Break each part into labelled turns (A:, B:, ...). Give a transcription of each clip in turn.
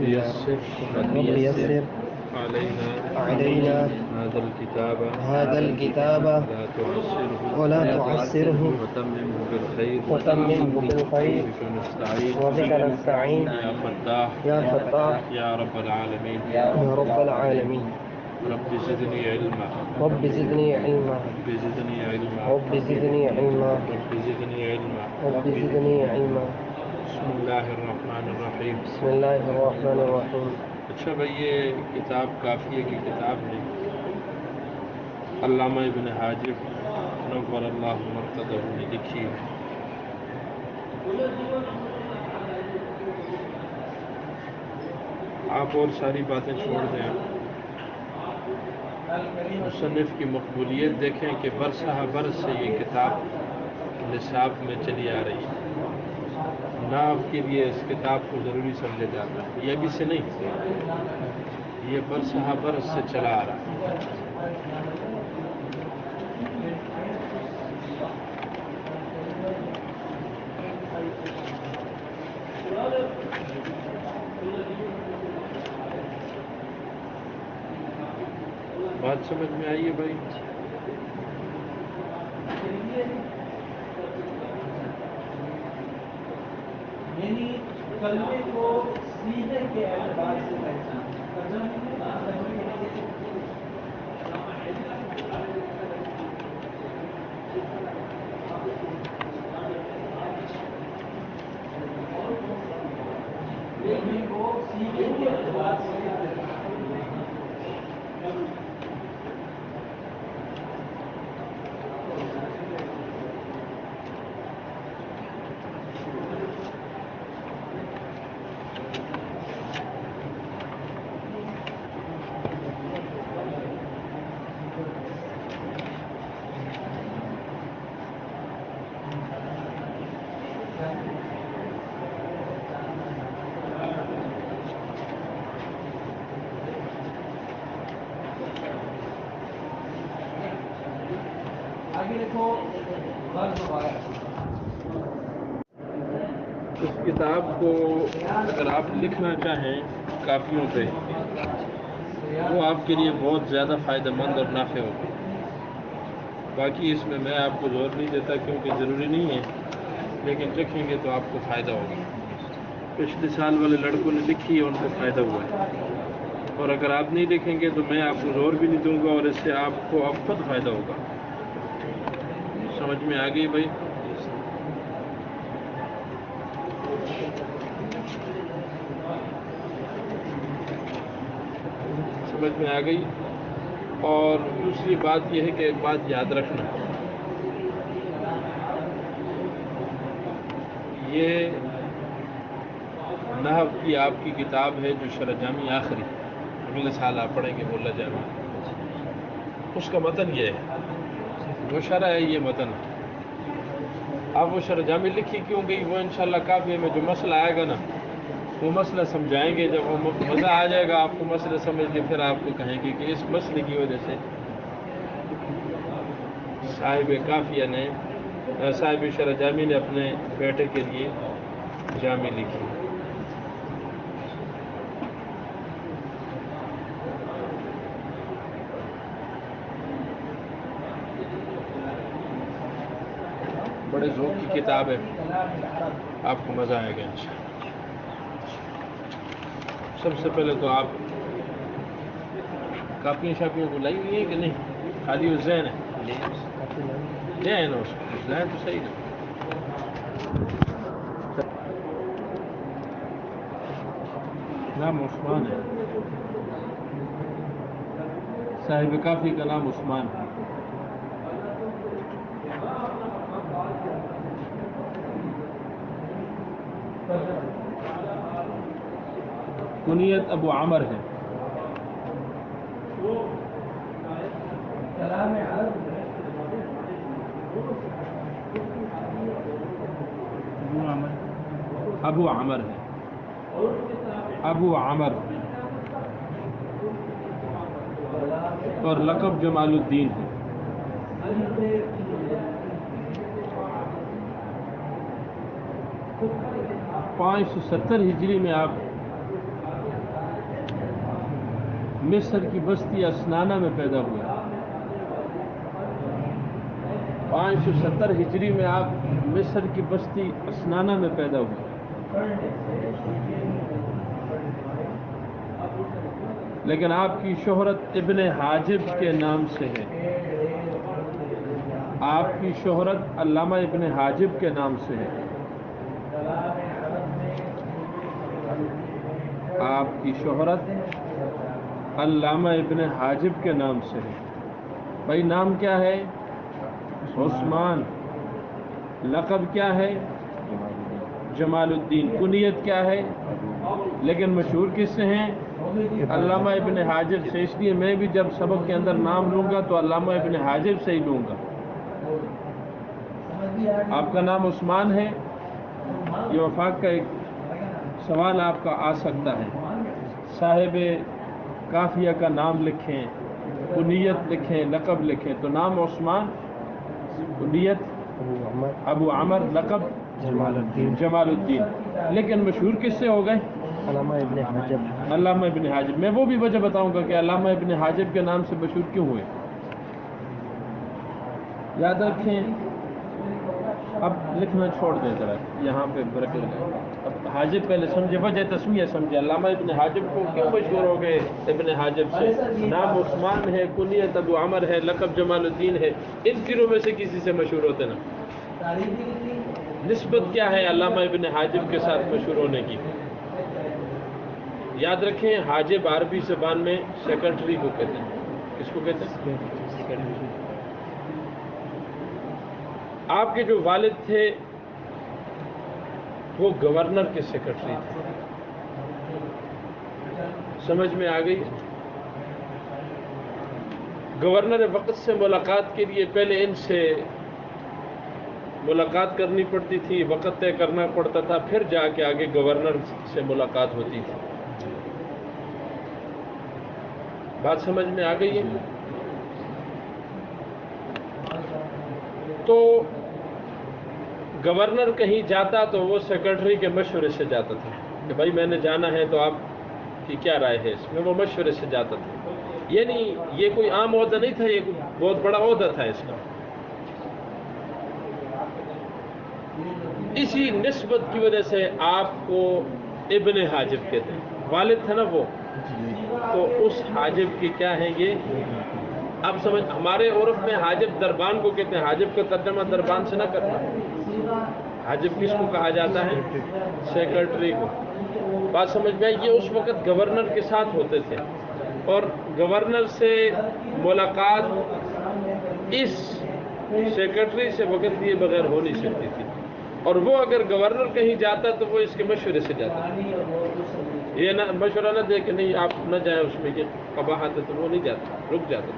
A: يسر
B: رب يسر
A: علينا
B: هذا الكتاب
A: ولا تعسره
B: وتممه بالخير
A: وتممه بالخير وبك نستعين
B: يا فتاح
A: يا رب العالمين
B: يا رب العالمين.
A: رب زدني علما
B: رب زدني علما
A: رب زدني علما
B: رب زدني علما
A: رب زدني علما
B: رب زدني علما.
A: بسم اللہ الرحمن الرحیم.
B: بسم اللہ الرحمن الرحیم.
A: اچھا بھائی، یہ کتاب کافیہ کی کتاب ہے، علامہ ابن حاجب نور اللہ مرتضی نے لکھی ہے. آپ اور ساری باتیں چھوڑ دیں، مصنف کی مقبولیت دیکھیں کہ برسہ برس سے یہ کتاب نصاب میں چلی آ رہی ہے. ناو کے لیے اس کتاب کو ضروری سمجھا جاتا ہے. یہ ابھی سے نہیں، یہ برسہ برس سے چلا آ رہا ہے. بات سمجھ میں آئی ہے بھائی؟
C: یعنی کلمے کو سیدھے کے اعتبار سے پہچان
A: اس کتاب کو اگر آپ لکھنا چاہیں کاپیوں پہ، وہ آپ کے لیے بہت زیادہ فائدہ مند اور نافع ہوگا. باقی اس میں آپ کو زور نہیں دیتا کیونکہ ضروری نہیں ہے، لیکن لکھیں گے تو آپ کو فائدہ ہوگا. پچھلے سال والے لڑکوں نے لکھی ہے، ان کو فائدہ ہوا ہے. اور اگر آپ نہیں لکھیں گے تو میں آپ کو زور بھی نہیں دوں گا، اور اس سے آپ کو اب خود فائدہ ہوگا. سمجھ میں آ گئی بھائی؟ سمجھ میں آ گئی. اور دوسری بات یہ ہے کہ ایک بات یاد رکھنا، یہ نحو کی آپ کی کتاب ہے جو شرح جامی آخری اگلے سال آپ پڑھیں گے مولا جامی، اس کا متن یہ ہے. وہ شرح ہے، یہ متن ہے. اب وہ شرح جامی لکھی کیوں گئی، وہ انشاءاللہ کافی میں جو مسئلہ آئے گا نا، وہ مسئلہ سمجھائیں گے. جب وہ مزہ آ جائے گا آپ کو مسئلہ سمجھ کے، پھر آپ کو کہیں گے کہ اس مسئلے کی وجہ سے صاحب کافیہ نے، صاحب شرح جامی نے اپنے بیٹے کے لیے جامی لکھی. بڑے ذوق کی کتاب ہے، آپ کو مزہ آئے گا انشاءاللہ. سب سے پہلے تو آپ کاپیاں شاپیوں کو لائی ہوئی ہیں کہ نہیں؟ خالی وہ ذہن ہے، لے آئے نا، اس کو ذہن تو صحیح ہے. نام عثمان ہے، صاحب کافی کا نام عثمان ہے. کنیت ابو عامر ہے. ابو عامر ہے، ابو عامر، اور لقب جمال الدین ہے. 570 ہجری میں آپ مصر کی بستی اسنانہ میں پیدا ہوئے. 570 ہجری میں آپ مصر کی بستی اسنانہ میں پیدا ہوئے. لیکن آپ کی شہرت ابن حاجب کے نام سے ہے. آپ کی شہرت علامہ ابن حاجب کے نام سے ہے. آپ کی شہرت علامہ ابن حاجب کے نام سے ہے. بھائی نام کیا ہے؟ عثمان. لقب کیا ہے؟ جمال الدین. کنیت کیا ہے؟ لیکن مشہور کس سے ہیں؟ علامہ ابن حاجب سے. اس لیے میں بھی جب سبق کے اندر نام لوں گا تو علامہ ابن حاجب سے ہی لوں گا. آپ کا نام عثمان ہے. یہ وفاق کا ایک سوال آپ کا آ سکتا ہے. صاحب کافیہ کا نام لکھیں، کنیت لکھیں، لقب لکھیں. تو نام عثمان، کنیت ابو عمر، لقب جمال الدین. لیکن مشہور کس سے ہو گئے؟
B: علامہ ابن حاجب.
A: علامہ ابن حاجب. میں وہ بھی وجہ بتاؤں گا کہ علامہ ابن حاجب کے نام سے مشہور کیوں ہوئے. یاد رکھیں. اب لکھنا چھوڑ دیں ذرا، یہاں پہ برک لگائیں. اب حاجب پہلے سمجھے، وجہ تسمیہ سمجھے. علامہ ابن حاجب کو کیوں مشہور ہو گئے ابن حاجب سے؟ نام عثمان ہے، کنیت ابو عمر ہے، لقب جمال الدین ہے. ان تینوں میں سے کسی سے مشہور ہوتے نا. نسبت کیا ہے علامہ ابن حاجب کے ساتھ مشہور ہونے کی؟ یاد رکھیں، حاجب عربی زبان میں سیکرٹری کو کہتے ہیں. کس کو کہتے ہیں؟ آپ کے جو والد تھے وہ گورنر کے سیکرٹری تھے. سمجھ میں آ گئی؟ گورنر وقت سے ملاقات کے لیے پہلے ان سے ملاقات کرنی پڑتی تھی، وقت طے کرنا پڑتا تھا، پھر جا کے آگے گورنر سے ملاقات ہوتی تھی. بات سمجھ میں آ گئی ہے؟ تو گورنر کہیں جاتا تو وہ سیکرٹری کے مشورے سے جاتا تھا کہ بھائی میں نے جانا ہے تو آپ کی کیا رائے ہے اس میں. وہ مشورے سے جاتا تھا. یعنی یہ کوئی عام عہدہ نہیں تھا، یہ بہت بڑا عہدہ تھا اس کا. اسی نسبت کی وجہ سے آپ کو ابن حاجب کہتے ہیں. والد تھا نا وہ، تو اس حاجب کی کیا ہے یہ؟ اب سمجھ، ہمارے عرف میں حاجب دربان کو کہتے ہیں. حاجب کا ترجمہ دربان سے نہ کرنا. حاجب کس کو کہا جاتا ہے؟ سیکرٹری کو. بات سمجھ میں آئی؟ یہ اس وقت گورنر کے ساتھ ہوتے تھے اور گورنر سے ملاقات اس سیکرٹری سے وقت لیے بغیر ہو نہیں سکتی تھی. اور وہ اگر گورنر کہیں جاتا تو وہ اس کے مشورے سے جاتا. یہ نہ مشورہ نہ دے کہ نہیں آپ نہ جائیں اس میں، کہ قباحت ہے، تو وہ نہیں جاتا، رک جاتا.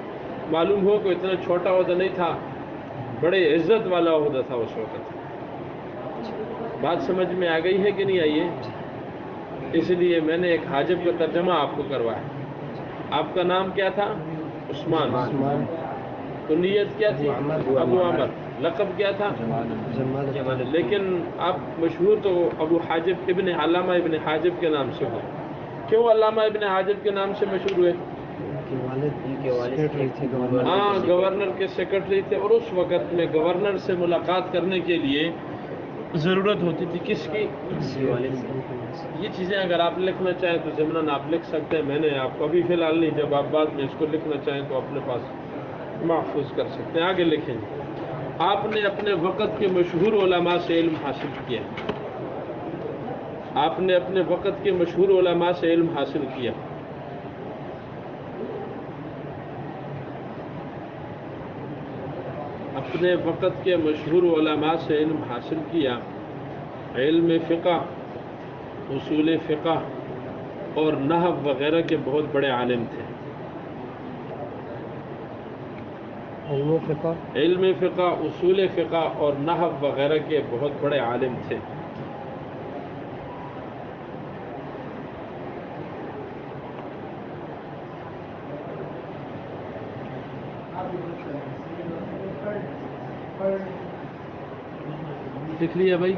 A: معلوم ہو کہ اتنا چھوٹا عہدہ نہیں تھا، بڑے عزت والا عہدہ تھا اس وقت. بات سمجھ میں آ گئی ہے کہ نہیں آئی ہے؟ اس لیے میں نے ایک حاجب کا ترجمہ آپ کو کروایا. آپ کا نام کیا تھا؟ عثمان. کنیت کیا تھی؟ ابو عمر. لقب کیا تھا؟ لیکن آپ مشہور تو ابو حاجب ابن علامہ ابن حاجب کے نام سے ہوئے. کیوں علامہ ابن حاجب کے نام سے مشہور ہوئے؟ ہاں، گورنر کے سیکرٹری تھے. اور اس وقت میں گورنر سے ملاقات کرنے کے لیے ضرورت ہوتی تھی کس کی؟ یہ چیزیں اگر آپ لکھنا چاہیں تو ضمناً آپ لکھ سکتے ہیں. میں نے آپ کو ابھی فی الحال نہیں، جب آپ بعد میں اس کو لکھنا چاہیں تو اپنے پاس محفوظ کر سکتے ہیں. آگے لکھیں. آپ نے اپنے وقت کے مشہور علماء سے علم حاصل کیا. آپ نے اپنے وقت کے مشہور علماء سے علم حاصل کیا. اپنے وقت کے مشہور علماء سے علم حاصل کیا. علم فقہ، اصول فقہ اور نحو وغیرہ کے بہت بڑے عالم تھے. علم فقہ، اصول فقہ اور نحو وغیرہ کے بہت بڑے عالم تھے. لکھ لیا بھائی؟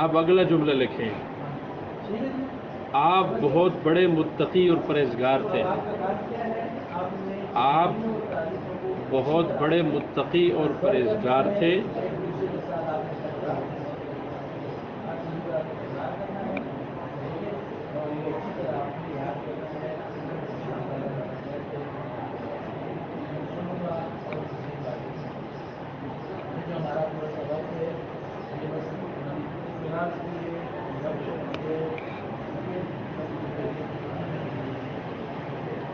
A: اب اگلا جملہ لکھیں. آپ بہت بڑے متقی اور پرہیزگار تھے. آپ بہت بڑے متقی اور پرہیزگار تھے.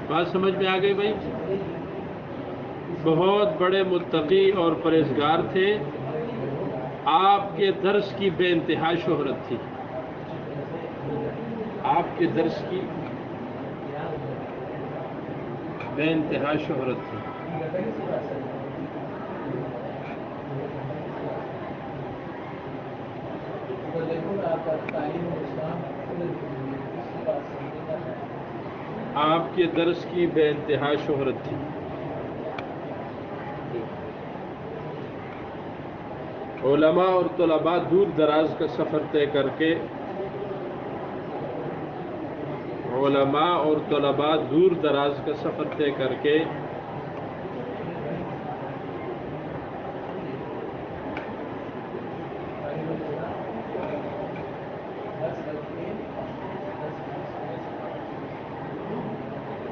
A: بات سمجھ میں آ گئی بھائی؟ بہت بڑے متقی اور پرہیزگار تھے. آپ کے درس کی بے انتہا شہرت تھی. آپ کے درس کی بے انتہا شہرت تھی. آپ کے درس کی بے انتہا شہرت تھی. علماء اور طلباء دور دراز کا سفر طے کر کے علماء اور طلباء دور دراز کا سفر طے کر کے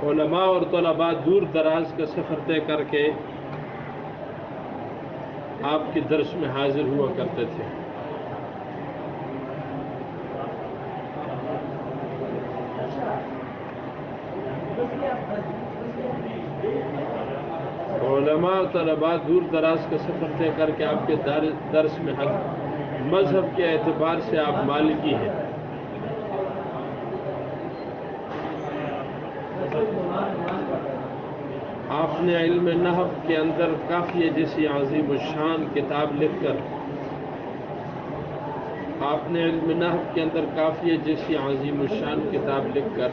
A: علماء اور طلباء دور دراز کا سفر طے کر کے آپ کے درس میں حاضر ہوا کرتے تھے. علماء اور طلباء دور دراز کا سفر طے کر کے آپ کے درس میں حاضر. مذہب کے اعتبار سے آپ مالکی ہیں. آپ نے علم نحو کے اندر کافیہ جیسی عظیم الشان کتاب لکھ کر آپ نے علم نحو کے اندر کافیہ جیسی عظیم الشان کتاب لکھ کر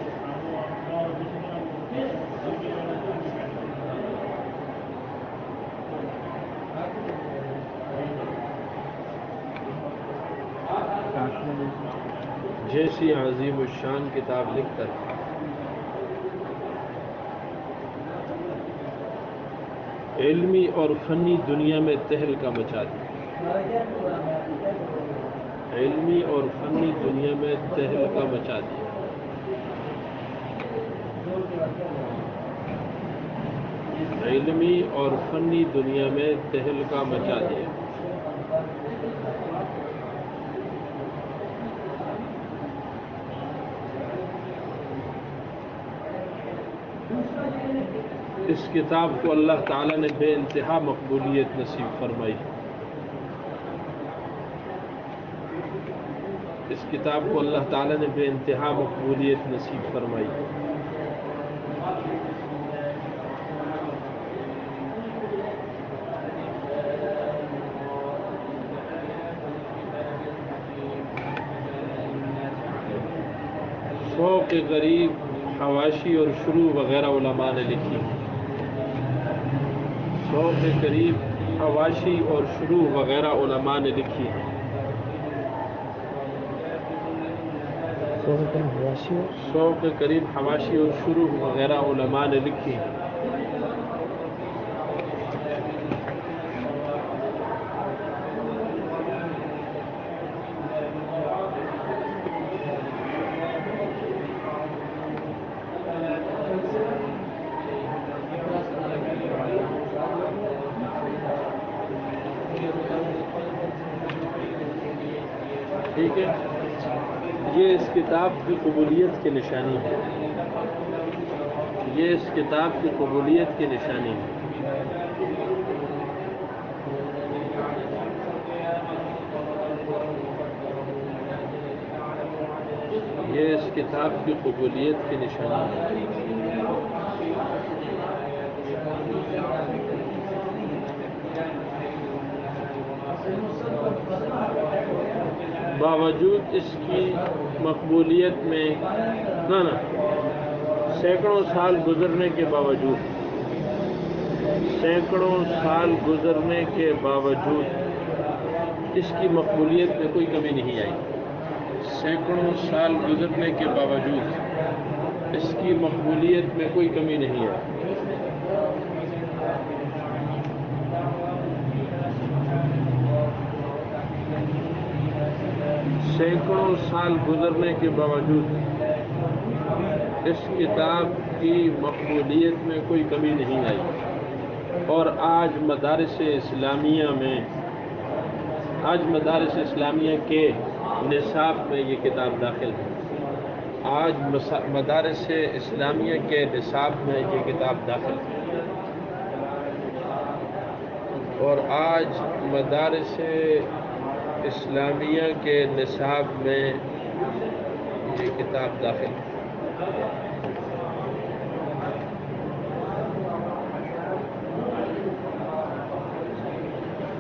A: جیسی عظیم الشان کتاب لکھ کر علمی اور فنی دنیا میں تہلکہ مچا دیا. علمی اور فنی دنیا میں تہلکہ مچا دیا. علمی اور فنی دنیا میں تہلکہ مچا دیا. اس کتاب کو اللہ تعالیٰ نے بے انتہا مقبولیت نصیب فرمائی. اس کتاب کو اللہ تعالیٰ نے بے انتہا مقبولیت نصیب فرمائی. سو کے قریب حواشی اور شروع وغیرہ علماء نے لکھی. 100 کے قریب حواشی اور شروع وغیرہ علماء نے لکھی. 100 کے قریب حواشی اور شروع وغیرہ علماء نے لکھی. ٹھیک ہے، یہ اس کتاب کی قبولیت کی نشانی ہے. یہ اس کتاب کی قبولیت کی نشانی ہے. یہ اس کتاب کی قبولیت کی نشانی ہے. باوجود اس کی مقبولیت میں سینکڑوں سال گزرنے کے باوجود اس کی مقبولیت میں کوئی کمی نہیں آئی. سینکڑوں سال گزرنے کے باوجود اس کی مقبولیت میں کوئی کمی نہیں ہے. سینکڑوں سال گزرنے کے باوجود اس کتاب کی مقبولیت میں کوئی کمی نہیں آئی، اور آج مدارس اسلامیہ کے نصاب میں یہ کتاب داخل ہے. آج مدارس اسلامیہ کے نصاب میں یہ کتاب داخل ہے، اور آج مدارس اسلامیہ کے نصاب میں یہ کتاب داخل ہے.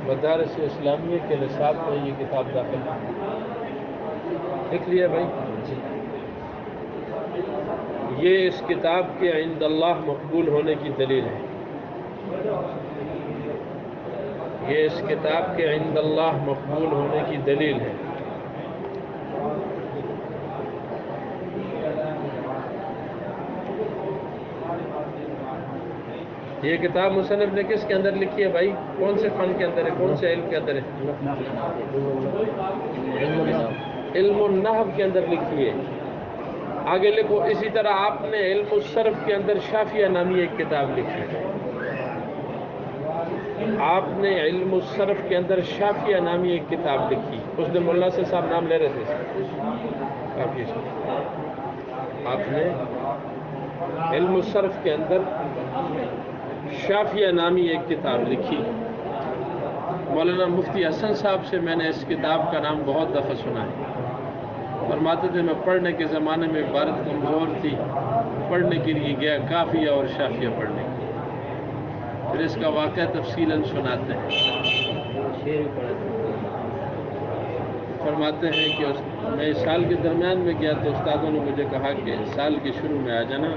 A: مدارس اسلامیہ کے نصاب میں یہ کتاب داخل ہے. لکھ لیا بھائی؟ یہ اس کتاب کے عند اللہ مقبول ہونے کی دلیل ہے. یہ اس کتاب کے عند اللہ مقبول ہونے کی دلیل ہے. یہ کتاب مصنف نے کس کے اندر لکھی ہے بھائی؟ کون سے فن کے اندر ہے؟ کون سے علم کے اندر ہے؟ علم النحو کے اندر لکھی ہے. آگے لکھو. اسی طرح آپ نے علم الصرف کے اندر شافیہ نامی ایک کتاب لکھی ہے. آپ نے علم الصرف کے اندر شافیہ نامی ایک کتاب لکھی. اس دن مولانا سے صاحب نام لے رہے تھے. کافی آپ نے علم الصرف کے اندر شافیہ نامی ایک کتاب لکھی. مولانا مفتی حسن صاحب سے میں نے اس کتاب کا نام بہت دفعہ سنا ہے. فرماتے تھے میں پڑھنے کے زمانے میں عبارت کمزور تھی، پڑھنے کے لیے گیا کافیہ اور شافیہ پڑھنے کے لیے. پھر اس کا واقعہ تفصیلاً سناتے ہیں. فرماتے ہیں کہ میں سال کے درمیان میں گیا تو استادوں نے مجھے کہا کہ سال کے شروع میں آ جانا،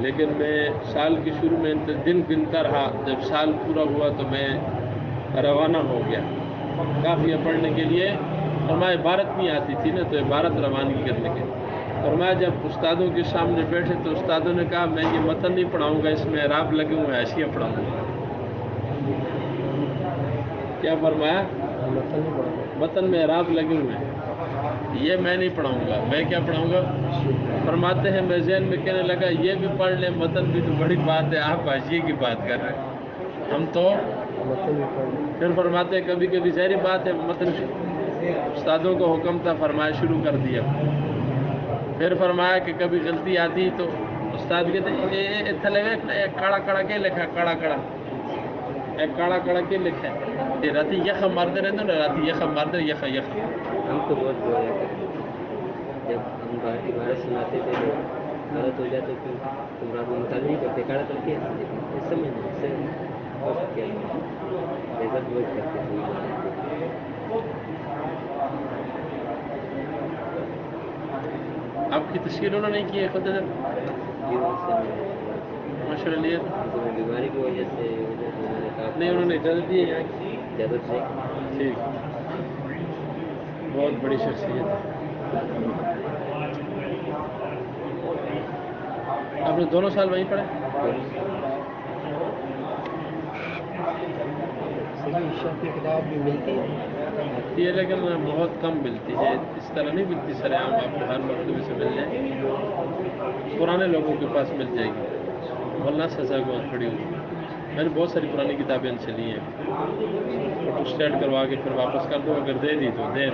A: لیکن میں سال کے شروع میں دن گنتا رہا. جب سال پورا ہوا تو میں روانہ ہو گیا کافیہ پڑھنے کے لیے. اور میں عبارت نہیں آتی تھی نا، تو عبارت روانگی کرنے کے. اور میں جب استادوں کے سامنے بیٹھے تو استادوں نے کہا میں یہ متن نہیں پڑھاؤں گا، اس میں اعراب لگے ہوئے حاشیہ پڑھاؤں گا. کیا فرمایا؟ متن میں اعراب لگے ہوئے ہیں، یہ میں نہیں پڑھاؤں گا. میں کیا پڑھاؤں گا؟ فرماتے ہیں میں ذہن میں کہنے لگا یہ بھی پڑھ لیں، متن بھی تو بڑی بات ہے، آپ حاشیے کی بات کر رہے ہیں، ہم تو. پھر فرماتے ہیں کبھی کبھی ظاہری بات ہے متن استادوں کو حکم تھا، فرمایا شروع کر دیا. پھر فرمایا کہ کبھی غلطی آتی تو استاد کہتے ہیں تھلے کڑا کڑا کے لکھا، کڑا کڑا ایک کڑا کڑا کے لکھا ہے. راتی یخ مارتے رہتے نا، راتی یخ مارتے یخ.
B: ہم تو بہت بولے جب ہم بارہ سناتے تھے تو غلط ہو جاتے تھے تو رات میں مطالعہ نہیں کرتے، کڑا کر کے اس سمجھ سے وقت کیا عزت بہت کرتے تھے.
A: آپ کی تشکیل انہوں نے کی ہے خود ماشاء اللہ.
B: بیماری کی وجہ سے
A: نہیں انہوں نے اجازت دی ہے یہاں کی.
B: اجازت سے
A: ٹھیک، بہت بڑی شخصیت ہے. آپ نے دونوں سال وہیں پڑھے؟
B: کی کتاب بھی ملتی ہے
A: یہ لیکن بہت کم ملتی ہے، اس طرح نہیں ملتی سر عام آپ کو ہر مکتبے سے مل جائے. پرانے لوگوں کے پاس مل جائے گی. مولانا سزا بہت پڑی ہوئی. میں نے بہت ساری پرانی کتابیں ان سے لی ہیں، فوٹو اسٹیٹ کروا کے پھر واپس کر دو. اگر دے دی تو دیں،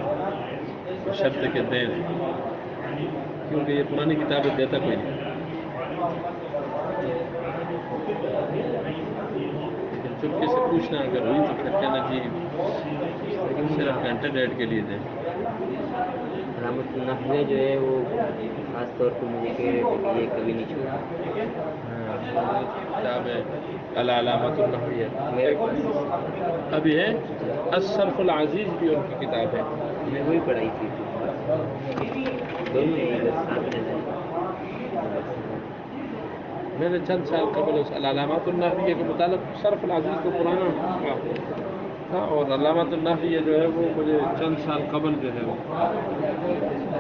A: شرط کے دیں، کیونکہ یہ پرانی کتابیں دیتا کوئی نہیں. لیکن چپکے سے پوچھنا اگر ہوئی تو پھر کہنا جی صرف گھنٹے ڈیڑھ کے لیے دیں.
B: علامت النحو جو ہے وہ خاص طور پر مجھے کہہ رہے تھے کہ یہ کبھی نہیں چھوڑا.
A: کتاب ہے العلامۃ النحویہ ابھی ہے. الصرف العزیز بھی ان کی کتاب ہے.
B: میں وہی پڑھائی تھی دونوں ادھر ساتھ میں.
A: میں نے چند سال قبل اس العلامات النحویہ کے متعلق صرف العزیز کو پرانا تھا، اور علامۃ النحوی جو ہے وہ مجھے چند سال قبل جو ہے وہ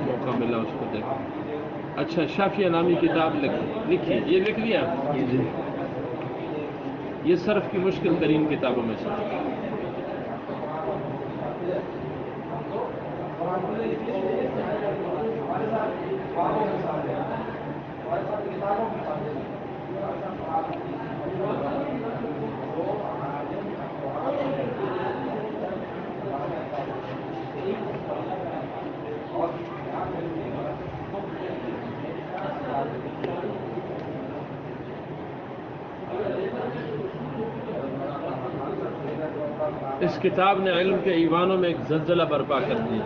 A: موقع ملا اس کو دیکھا۔ اچھا، شافیہ نامی کتاب لکھی، یہ لکھ لیا؟ یہ صرف کی مشکل ترین کتابوں میں سے۔ اس کتاب نے علم کے ایوانوں میں ایک زلزلہ برپا کر دیا۔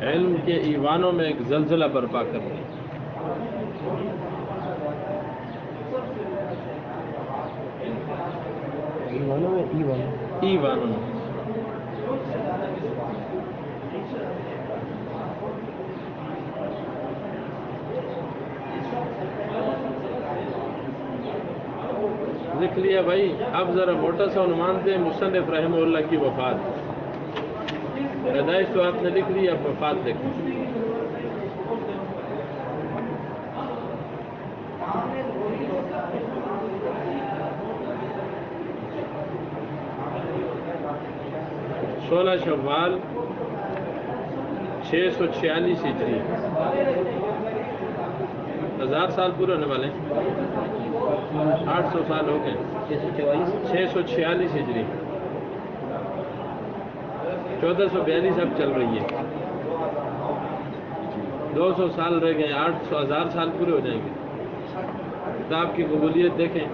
A: علم کے ایوانوں میں ایک زلزلہ برپا کر دیا۔ ایوانوں میں لکھ لیا بھائی؟ اب ذرا موٹا سا عنوان دیں، مصنف رحمہ اللہ کی وفات۔ پیدائش تو آپ نے لکھ لی، اب وفات دیکھیں۔ سولہ شوال 646 ہجری، 1000 سال پورے ہونے والے ہیں، 800 سال ہو گئے۔ 646 ہجری، 1442 اب چل رہی ہے، 200 سال رہ گئے، 1000 سال پورے ہو جائیں گے۔ کتاب کی قبولیت دیکھیں،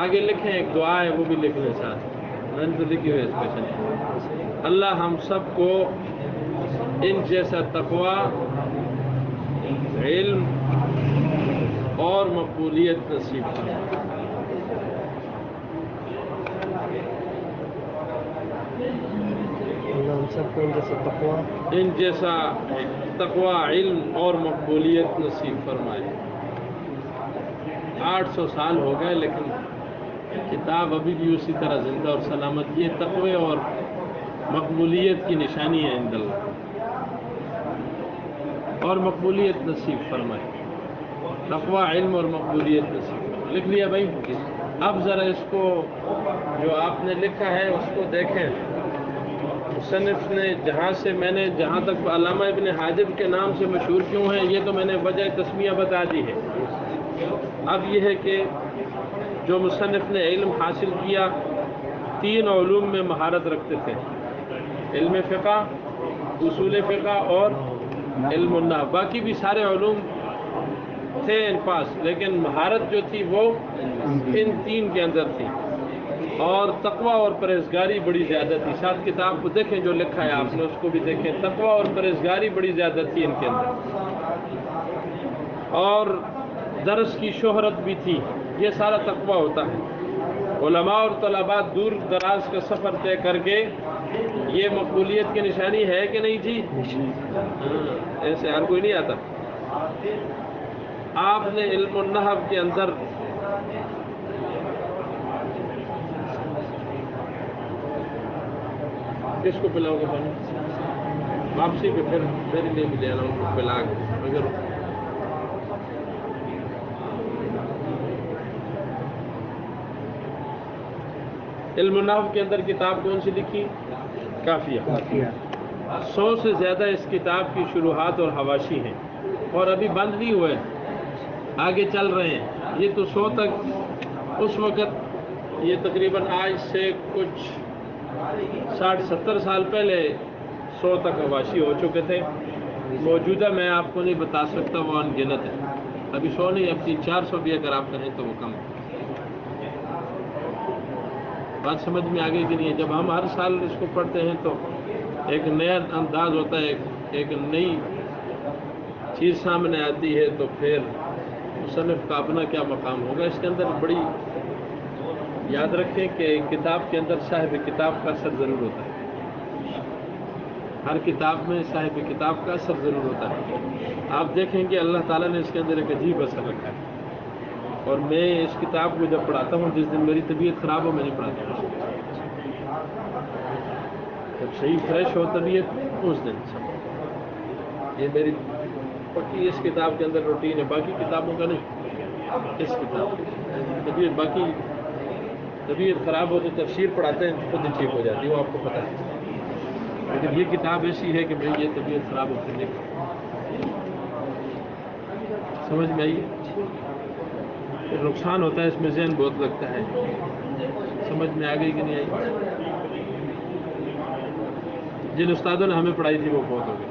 A: آگے لکھیں، ایک دعا ہے وہ بھی لکھ لیں ساتھ، میں نے تو لکھی ہوئی اسپیشل۔ اللہ ہم سب کو ان جیسا تقوی، علم اور مقبولیت نصیب کرے۔ ان جیسا تقوی، علم اور مقبولیت نصیب فرمائے۔ 800 سال ہو گئے لیکن کتاب ابھی بھی اسی طرح زندہ اور سلامت۔ یہ تقوی اور مقبولیت کی نشانی ہے عند اللہ، اور مقبولیت نصیب فرمائے۔ تقوی، علم اور مقبولیت نصیب فرمائے۔ لکھ لیا بھائی؟ اب ذرا اس کو جو آپ نے لکھا ہے اس کو دیکھیں۔ مصنف نے جہاں تک علامہ ابن حاجب کے نام سے مشہور کیوں ہیں، یہ تو میں نے وجہ تسمیہ بتا دی ہے۔ اب یہ ہے کہ جو مصنف نے علم حاصل کیا، 3 علوم میں مہارت رکھتے تھے: علم فقہ، اصول فقہ اور علم النحو۔ باقی بھی سارے علوم تھے ان پاس، لیکن مہارت جو تھی وہ ان 3 کے اندر تھی، اور تقوی اور پرہیزگاری بڑی زیادہ تھی۔ ساتھ کتاب کو دیکھیں جو لکھا ہے آپ نے، اس کو بھی دیکھیں۔ تقوی اور پرہیزگاری بڑی زیادہ تھی ان کے اندر، اور درس کی شہرت بھی تھی۔ یہ سارا تقوی ہوتا ہے۔ علماء اور طلباء دور دراز کا سفر طے کر کے، یہ مقبولیت کی نشانی ہے کہ نہیں جی؟ ایسے ہر کوئی نہیں آتا۔ آپ نے علم النحو کے اندر کس کو پلاؤ گے پانی؟ واپسی پہ پھر میرے لیے بھی لے آنا، ان کو پلا کے۔ اگر علم النحو کے اندر کتاب کون سی لکھی؟ کافیہ۔ 100 سے زیادہ اس کتاب کی شروحات اور حواشی ہیں، اور ابھی بند نہیں ہوئے، آگے چل رہے ہیں۔ یہ تو 100 تک اس وقت، یہ تقریباً آج سے کچھ 60-70 سال پہلے 100 تک حواشی ہو چکے تھے۔ موجودہ میں آپ کو نہیں بتا سکتا، وہ ان گنت ہے۔ ابھی 100 نہیں، اب 300-400 بھی اگر آپ کہیں تو وہ کم ہے۔ بات سمجھ میں آگے کی نہیں ہے؟ جب ہم ہر سال اس کو پڑھتے ہیں تو ایک نیا انداز ہوتا ہے، ایک نئی چیز سامنے آتی ہے، تو پھر مصنف کا اپنا کیا مقام ہوگا اس کے اندر۔ بڑی یاد رکھیں کہ کتاب کے اندر صاحب کتاب کا اثر ضرور ہوتا ہے۔ ہر کتاب میں صاحب کتاب کا اثر ضرور ہوتا ہے. آپ دیکھیں کہ اللہ تعالیٰ نے اس کے اندر ایک عجیب اثر رکھا ہے. اور میں اس کتاب کو جب پڑھاتا ہوں، جس دن میری طبیعت خراب ہو میں نہیں پڑھاتا ہوں. جب صحیح فریش ہو طبیعت اس دن سب. یہ میری پکی اس کتاب کے اندر روٹین ہے، باقی کتابوں کا نہیں. اس کتاب طبیعت باقی طبیعت خراب ہو تو تفسیر پڑھاتے ہیں خود ہی ٹھیک ہو جاتی ہے، وہ آپ کو پتہ ہے. لیکن یہ کتاب ایسی ہے کہ بھائی یہ طبیعت خراب ہو پھر نہیں. سمجھ میں آئی؟ نقصان ہوتا ہے اس میں، ذہن بہت لگتا ہے. سمجھ میں آ گئی کہ نہیں آئی؟ جن استادوں نے ہمیں پڑھائی تھی وہ بہت ہو گئے.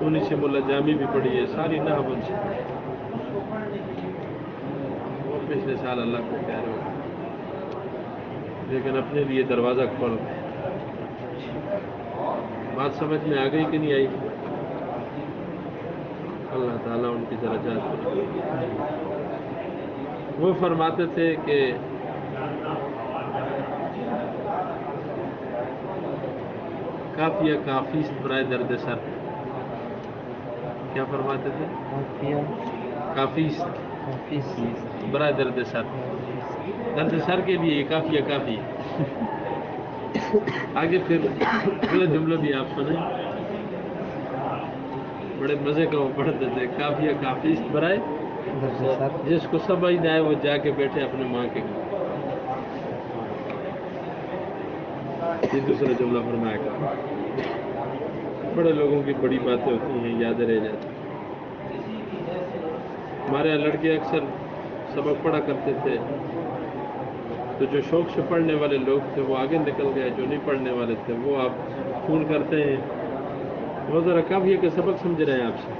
A: انہیں سے ملا جامی بھی پڑھی ہے، ساری نحو ان سے. وہ پچھلے سال اللہ کو کہہ رہے ہو، لیکن اپنے لیے دروازہ کھول گئے. بات سمجھ میں آ گئی کہ نہیں آئی؟ اللہ تعالیٰ ان کی درجات. وہ فرماتے تھے کہ کافیہ کافیست برائے درد سر. کیا فرماتے تھے؟ کافیست برائے درد سر. درد سر کے لیے کافیہ کافی. آگے پھر اگلا جملہ بھی آپ سنیں، بڑے مزے کا وہ پڑھتے تھے. کافیہ کافیست برائے جس کو سمجھ نہ آئے وہ جا کے بیٹھے اپنے ماں کے گھر. یہ دوسرا جملہ فرمایا کرا. بڑے لوگوں کی بڑی باتیں ہوتی ہیں، یاد رہ جاتی. ہمارے یہاں لڑکے اکثر سبق پڑھا کرتے تھے، تو جو شوق سے پڑھنے والے لوگ تھے وہ آگے نکل گئے، جو نہیں پڑھنے والے تھے وہ آپ فون کرتے ہیں وہ ذرا کافیہ کے سبق سمجھ رہے ہیں آپ سے.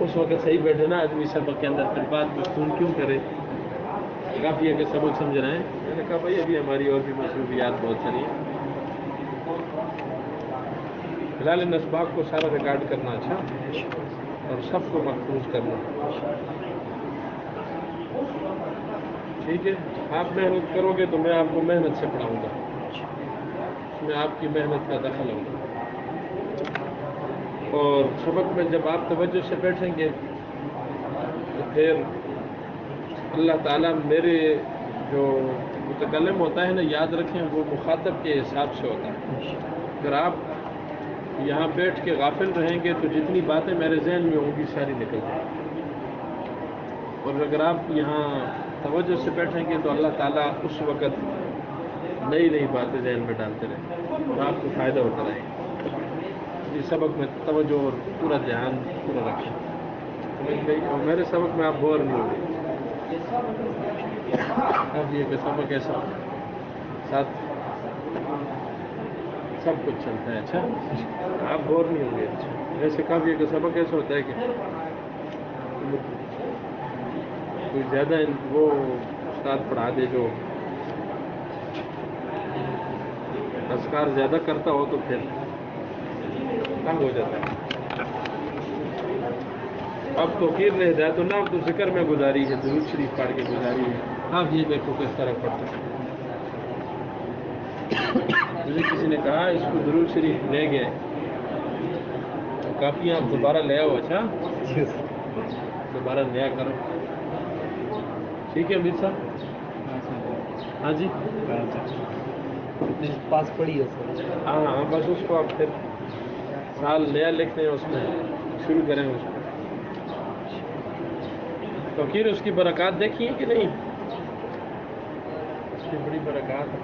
A: اس وقت صحیح بیٹھے نا آدمی سبق کے اندر، پھر بعد میں فون کیوں کرے؟ کافیہ کے سبق سمجھ رہے ہیں. میں نے کہا بھائی ابھی ہماری اور بھی مصروفیات بہت ساری ہیں. فی الحال ان اسباق کو سارا ریکارڈ کرنا اچھا اور سب کو محفوظ کرنا. ٹھیک ہے؟ آپ محنت کرو گے تو میں آپ کو محنت سے پڑھاؤں گا، اس میں آپ کی محنت کا دخل ہوگا. اور سبق میں جب آپ توجہ سے بیٹھیں گے تو پھر اللہ تعالیٰ میرے جو متکلم ہوتا ہے نا، یاد رکھیں وہ مخاطب کے حساب سے ہوتا ہے. اگر آپ یہاں بیٹھ کے غافل رہیں گے تو جتنی باتیں میرے ذہن میں ہوں گی ساری نکل جائیں گی. اور اگر آپ یہاں توجہ سے بیٹھیں گے تو اللہ تعالیٰ اس وقت نئی نئی باتیں ذہن میں ڈالتے رہیں گے اور آپ کو فائدہ ہوتا رہے گا. اس سبق میں توجہ اور پورا دھیان پورا رکھیں. سمجھ گئی؟ اور میرے سبق میں آپ بور نہیں ہوگے. اب یہ کہ سبق ایسا ساتھ سب کچھ چلتا ہے. اچھا آپ بور نہیں ہوں گے. ویسے کافی کہ سبق ایسا ہوتا ہے کہ کوئی زیادہ وہ استاد پڑھا دے جو اذکار زیادہ کرتا ہو تو پھر تنگ ہو جاتا ہے. اب توقیر نے ہدایت اللہ اب تو ذکر میں گزاری ہے، درود شریف پڑھ کے گزاری ہے. آپ یہ دیکھو کس طرح پڑھتے ہیں. مجھے کسی نے کہا اس کو درود شریف لے گئے کافی آپ دوبارہ لے آؤ. اچھا دوبارہ نیا کرو. ٹھیک ہے امیر صاحب؟ ہاں جی
B: پاس پڑی ہے سر.
A: ہاں بس اس کو آپ پھر سال نیا لکھتے ہیں، اس میں شروع کریں اس کو. تو پھر اس کی برکات دیکھیے کہ نہیں؟ اس کی بڑی برکات ہے.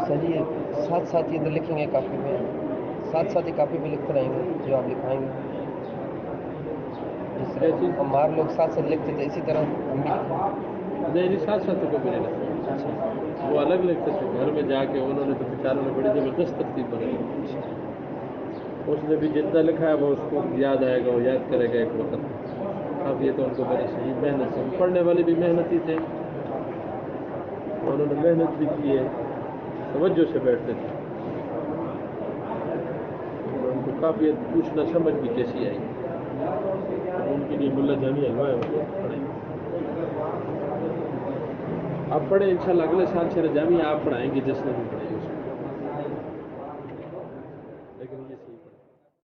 B: چلیے ساتھ ساتھ یہ لکھیں گے کاپی میں، ساتھ ساتھ ہی کاپی میں لکھتے رہیں گے جو آپ لکھائیں گے. جس طرح ہمارے لوگ ساتھ ساتھ لکھتے تھے اسی طرح ہم بھی
A: نہیں ساتھ ساتھ تو کبھی نہیں لکھتے. وہ الگ لکھتے تھے گھر میں جا کے. انہوں نے تو بیچاروں نے بڑی زبردست ترتیب بنائی. اس نے بھی جتنا لکھا ہے وہ اس کو یاد آئے گا، وہ یاد کرے گا ایک وقت. اب یہ تو ان کو بڑی صحیح محنت سے، پڑھنے والے بھی محنتی تھے، انہوں نے محنت بھی کی ہے، توجہ سے بیٹھتے تھے. ان کو کافی پوچھنا سمجھ بھی کیسی آئی. ان کے لیے ملا جامعہ ہلوا ہے وہ پڑھیں آپ پڑھیں انشاءاللہ اگلے سال شہر جامعہ آپ پڑھائیں گے جس نے بھی پڑھیں